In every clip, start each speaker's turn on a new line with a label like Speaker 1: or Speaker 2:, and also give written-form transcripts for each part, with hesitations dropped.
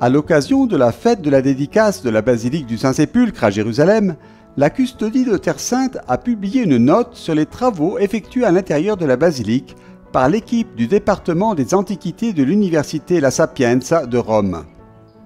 Speaker 1: À l'occasion de la fête de la dédicace de la basilique du Saint-Sépulcre à Jérusalem, la custodie de Terre Sainte a publié une note sur les travaux effectués à l'intérieur de la basilique par l'équipe du département des Antiquités de l'Université La Sapienza de Rome.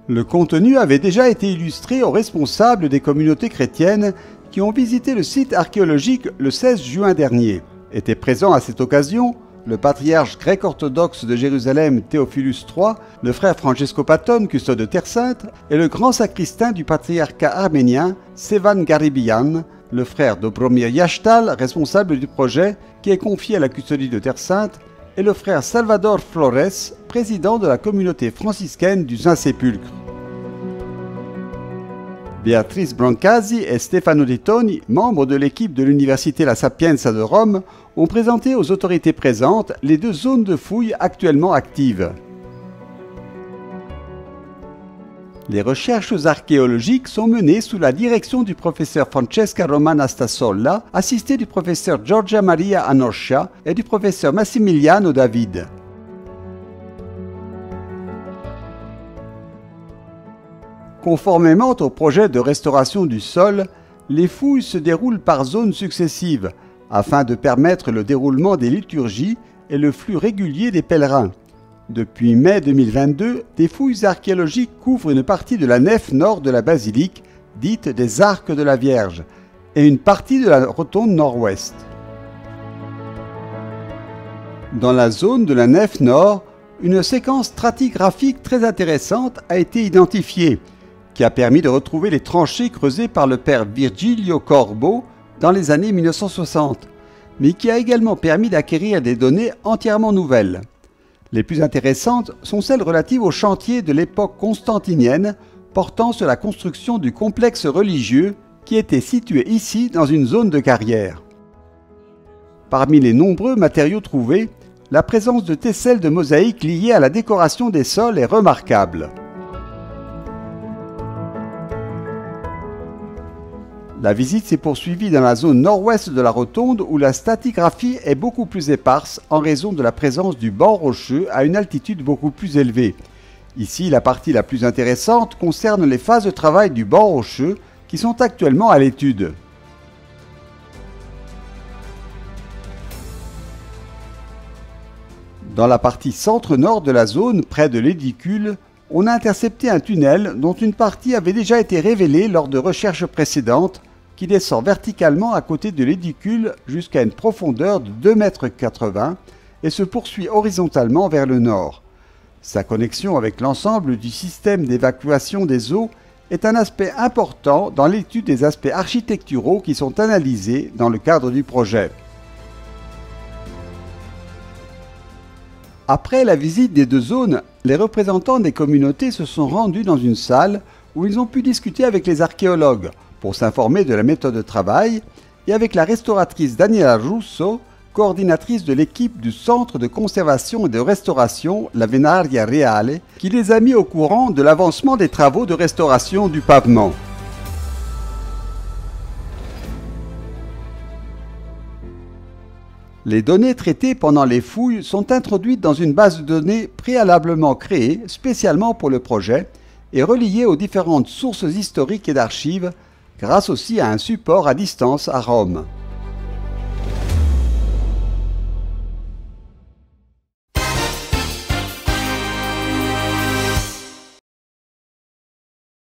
Speaker 1: Le contenu avait déjà été illustré aux responsables des communautés chrétiennes qui ont visité le site archéologique le 16 juin dernier. Étaient présents à cette occasion le patriarche grec-orthodoxe de Jérusalem Théophilus III, le frère Francesco Patton, custode de Terre Sainte, et le grand sacristain du patriarcat arménien, Sevan Garibian, le frère Dobromir Yashtal, responsable du projet, qui est confié à la custodie de Terre Sainte, et le frère Salvador Flores, président de la communauté franciscaine du Saint-Sépulcre. Beatrice Brancasi et Stefano Di Toni, membres de l'équipe de l'Université La Sapienza de Rome, ont présenté aux autorités présentes les 2 zones de fouilles actuellement actives. Les recherches archéologiques sont menées sous la direction du professeur Francesca Romana Stassolla, assisté du professeur Giorgia Maria Anoscia et du professeur Massimiliano David. Conformément au projet de restauration du sol, les fouilles se déroulent par zones successives, afin de permettre le déroulement des liturgies et le flux régulier des pèlerins. Depuis mai 2022, des fouilles archéologiques couvrent une partie de la nef nord de la basilique, dite des Arcs de la Vierge, et une partie de la rotonde nord-ouest. Dans la zone de la nef nord, une séquence stratigraphique très intéressante a été identifiée, qui a permis de retrouver les tranchées creusées par le père Virgilio Corbo dans les années 1960, mais qui a également permis d'acquérir des données entièrement nouvelles. Les plus intéressantes sont celles relatives au chantier de l'époque constantinienne portant sur la construction du complexe religieux qui était situé ici dans une zone de carrière. Parmi les nombreux matériaux trouvés, la présence de tesselles de mosaïques liées à la décoration des sols est remarquable. La visite s'est poursuivie dans la zone nord-ouest de la rotonde où la stratigraphie est beaucoup plus éparse en raison de la présence du banc rocheux à une altitude beaucoup plus élevée. Ici, la partie la plus intéressante concerne les phases de travail du banc rocheux qui sont actuellement à l'étude. Dans la partie centre-nord de la zone, près de l'édicule, on a intercepté un tunnel dont une partie avait déjà été révélée lors de recherches précédentes, qui descend verticalement à côté de l'édicule jusqu'à une profondeur de 2,80 m et se poursuit horizontalement vers le nord. Sa connexion avec l'ensemble du système d'évacuation des eaux est un aspect important dans l'étude des aspects architecturaux qui sont analysés dans le cadre du projet. Après la visite des 2 zones, les représentants des communautés se sont rendus dans une salle où ils ont pu discuter avec les archéologues pour s'informer de la méthode de travail et avec la restauratrice Daniela Russo, coordinatrice de l'équipe du Centre de conservation et de restauration, la Venaria Reale, qui les a mis au courant de l'avancement des travaux de restauration du pavement. Les données traitées pendant les fouilles sont introduites dans une base de données préalablement créée spécialement pour le projet et reliées aux différentes sources historiques et d'archives, grâce aussi à un support à distance à Rome.